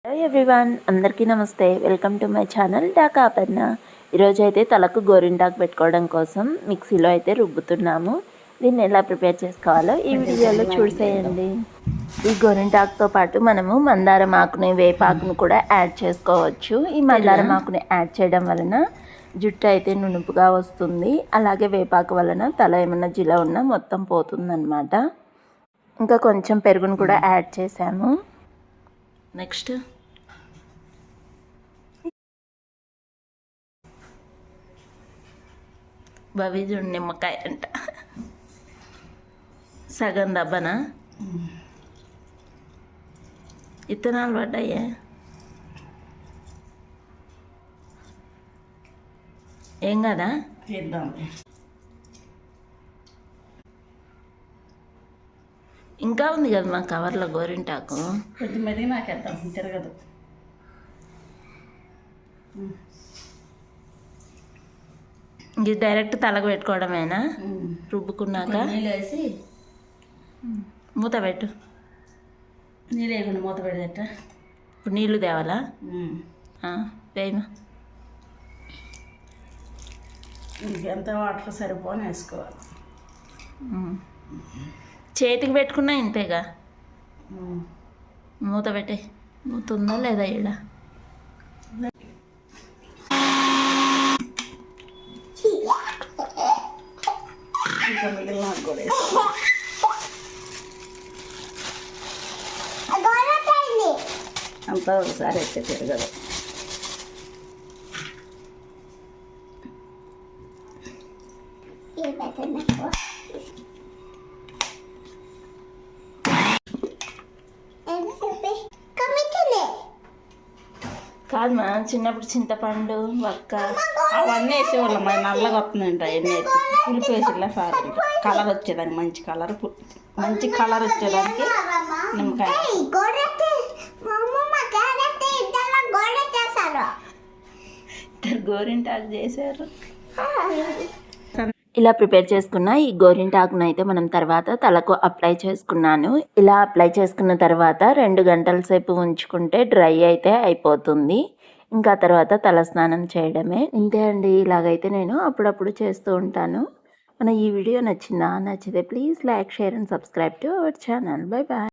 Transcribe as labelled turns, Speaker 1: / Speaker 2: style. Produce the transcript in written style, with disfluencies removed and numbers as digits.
Speaker 1: Hello everyone, అందరికీ నమస్తే. Welcome to my channel Dhaka Aparna. ఈరోజు అయితే తలకు గోరింటాకు పెట్టుకోవడం కోసం మిక్సీలో అయితే రుబ్బుతున్నాము. దీన్ని ఎలా ప్రిపేర్ చేసుకోవాలో ఈ వీడియోలో చూసేయండి. ఈ గోరింటాకుతో పాటు మనము మందారం ఆకుని, వేపాకును కూడా యాడ్ చేసుకోవచ్చు. ఈ మందారం ఆకుని యాడ్ చేయడం వలన జుట్టు అయితే నునుపుగా వస్తుంది. అలాగే వేపాకు వలన తల ఏమన్నా జిల ఉన్నా మొత్తం పోతుందన్నమాట. ఇంకా కొంచెం పెరుగును కూడా యాడ్ చేశాము. నెక్స్ట్ బవీజుడు నిమ్మకాయ అంట, సగం దబ్బనా ఇత్తనాలు పడ్డాయే. ఏం కదా ఇంకా ఉంది కదా మా కవర్లో గోరింటాకు.
Speaker 2: కొంచెం మెదిగి నాకేద్దాం, తిరగదు.
Speaker 1: ఇది డైరెక్ట్ తలకు పెట్టుకోవడమేనా? రుబ్బుకున్నాక
Speaker 2: నీళ్ళు వేసి
Speaker 1: మూత పెట్టు.
Speaker 2: నీళ్ళు వేయకుండా మూత పెడదట.
Speaker 1: ఇప్పుడు నీళ్ళు తేవాలా? వేయమా.
Speaker 2: ఇంకెంత వాటర్ సరిపోని వేసుకోవాలి.
Speaker 1: చేతికి పెట్టుకున్నా ఇంతేగా. మూత పెట్టే. మూత ఉందా లేదా ఈడ?
Speaker 2: ఇంకా మిగిలిన కూడా అంతా ఒకసారి అయితే తిరగదు.
Speaker 1: కాదు మా చిన్నప్పుడు చింతపండు, వక్క
Speaker 2: అవన్నీ వేసేవాళ్ళం. మరి నల్లగా వస్తుందంట. అవన్నీ పులుపు వేసిలా సార్ కలర్ వచ్చేదానికి, మంచి కలర్ వచ్చేదానికి నిమ్మకాయ.
Speaker 1: గోరింటాకు చేశారు. ఇలా ప్రిపేర్ చేసుకున్న ఈ గోరింటాకును అయితే మనం తర్వాత తలకు అప్లై చేసుకున్నాను. ఇలా అప్లై చేసుకున్న తర్వాత 2 గంటల సేపు ఉంచుకుంటే డ్రై అయితే అయిపోతుంది. ఇంకా తర్వాత తల స్నానం చేయడమే. ఇంతే అండి. ఇలాగైతే నేను అప్పుడప్పుడు చేస్తూ ఉంటాను. మన ఈ వీడియో నచ్చిందా? నచ్చితే please like, share and subscribe to our channel. Bye bye.